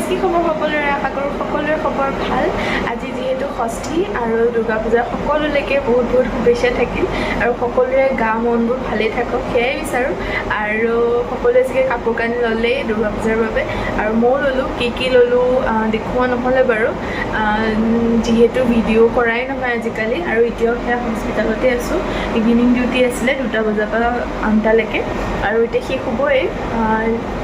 কি খবৰ সকলোৰে আশা কৰোঁ সকলোৰে খবৰ ভাল আজি যিহেতু ষষ্ঠী আৰু দুৰ্গা পূজা সকলোলৈকে বহুত বহুত শুভেচ্ছা থাকিল আৰু সকলোৰে গা মনবোৰ ভালেই থাকক সেয়াই বিচাৰোঁ আৰু সকলোৱে চাগে কাপোৰ কানি ল'লেই দুৰ্গা পূজাৰ বাবে আৰু ময়ো ল'লোঁ কি ল'লোঁ দেখুওৱা নহ'লে বাৰু যিহেতু ভিডিঅ' কৰাই নহয় আজিকালি আৰু এতিয়াও সেয়া হস্পিটেলতে আছোঁ ইভিনিং ডিউটি আছিলে 2টা বজাৰ পৰা 8টালৈকে আৰু এতিয়া শেষ হ'বই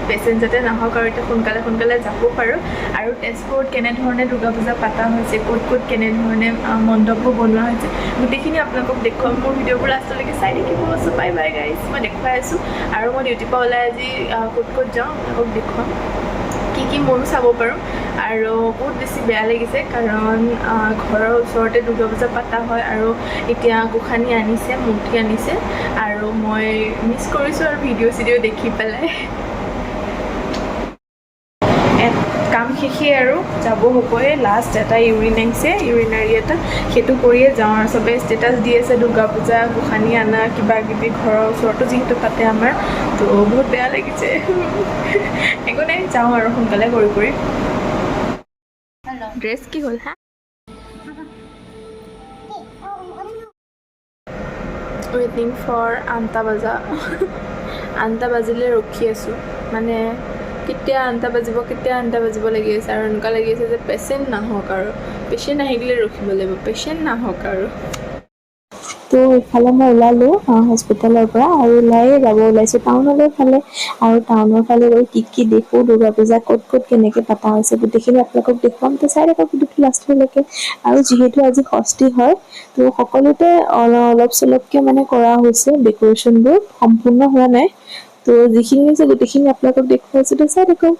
পেচেণ্ট যাতে নাহক আৰু এতিয়া সোনকালে যাব পাৰোঁ আৰু তেজপুৰত কেনেধৰণে দুৰ্গা পূজা পাতা হৈছে ক'ত কেনেধৰণে মণ্ডপবোৰ বনোৱা হৈছে গোটেইখিনি আপোনালোকক দেখুৱাম মোৰ ভিডিঅ'বোৰ লাষ্টলৈকে চাই থাকিব আছোঁ বাই বাই গাইজ মই দেখুৱাই আছোঁ আৰু মই ডিউটিৰ পৰা ওলাই আজি ক'ত যাওঁ আপোনালোকক দেখুৱাম কি ময়ো চাব পাৰোঁ আৰু বহুত বেছি বেয়া লাগিছে কাৰণ ঘৰৰ ওচৰতে দুৰ্গা পূজা পতা হয় আৰু এতিয়া গোসানী আনিছে মূৰ্তি আনিছে আৰু মই মিছ কৰিছোঁ আৰু ভিডিঅ' দেখি পেলাই কাম শেষেই আৰু যাব হ'বই লাষ্ট এটা ইউৰিন আহিছে ইউৰিনাৰী এটা সেইটো কৰিয়ে যাওঁ আৰু চবেই ষ্টেটাছ দি আছে দুৰ্গা পূজা গোসানী আনা কিবা কিবি ঘৰৰ ওচৰতো যিহেতু পাতে আমাৰ তো বহুত বেয়া লাগিছে একো নাই যাওঁ আৰু সোনকালে কৰি ড্ৰেছ কি হ'ল হা ৱেইটিং ফৰ 8টা বজা 8টা বাজিলে ৰখি আছোঁ মানে কেতিয়া 8টা বাজিব লাগি আছে আৰু এনেকুৱা লাগি আছে যে পেচেণ্ট নাহক আৰু পেচেণ্ট আহিলে ৰখিব লাগিব পেচেণ্ট নাহক আৰু তো ইফালে মই ওলালোঁ হস্পিটেলৰ পৰা আৰু ওলাইছোঁ টাউনলৈ ফালে আৰু টাউনৰ ফালে গৈ কি দেখোঁ দুৰ্গা পূজা ক'ত কেনেকৈ পতা হৈছে গোটেইখিনি আপোনালোকক দেখুৱাম তো চাই থাকক গোটেইটো লাষ্টলৈকে আৰু যিহেতু আজি ষষ্ঠী হয় তো সকলোতে অলপ চলপকৈ মানে কৰা হৈছে ডেক'ৰেশ্যনবোৰ সম্পূৰ্ণ হোৱা নাই তো যিখিনি হৈছে গোটেইখিনি আপোনালোকক দেখুৱাইছোঁ তো চাই থাকক